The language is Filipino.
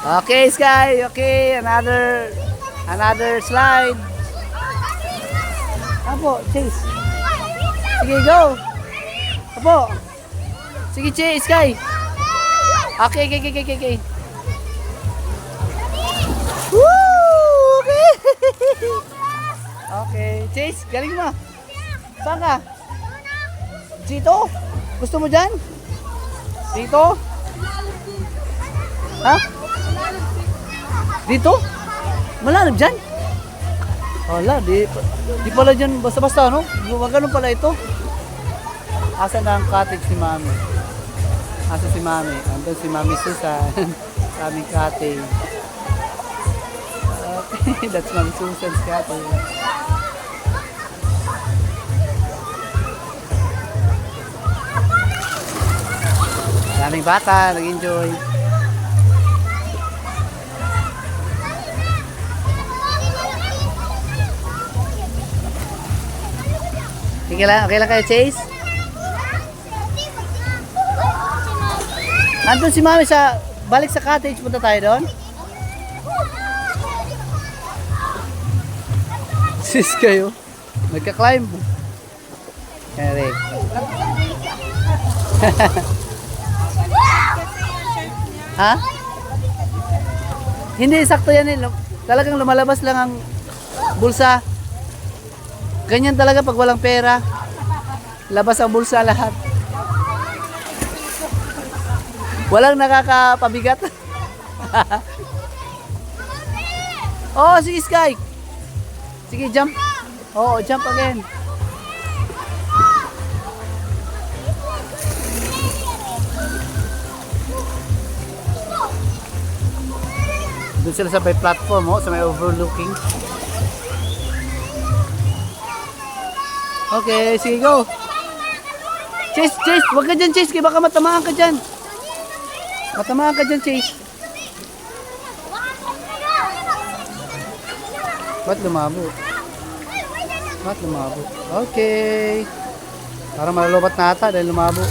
Okay, Sky. Okay, another slide. Apo, Chase. Sige, go. Apo. Sige, Chase, Sky. Okay, okay. Woo! Okay. Okay, Chase, galing mo. Saan ka? Dito? Gusto mo dyan? Dito? Ha? Dito? Malalim dyan? Wala, di pala dyan basta-basta, no? Ganun pala ito. Asa na ang cottage ni Mami? Asa si Mami? Andun si Mami Susan sa aming cottage. Okay, that's Mami Susan's cottage. Daming bata, nag-enjoy. Okay lang kayo, Chase? Andun si Mami balik sa cottage, punta tayo doon. Sis kayo, nagka-climb. Eric. Ha? Hindi, sakto yan eh. Talagang lumalabas lang ang bulsa. Ganyan talaga pag walang pera. Labas ang bulsa lahat. Walang nakakapabigat. Oh, sige Sky. Sige, jump. Oh, jump again. Doon sila sa may platform, oh, sa may overlooking. Okay, sige, go. Chase, wag ka dyan, Chase, kaya baka matamaan ka dyan. Matamaan ka dyan, Chase. Ba't lumabo? Okay. Parang malalobat na ata dahil lumabo.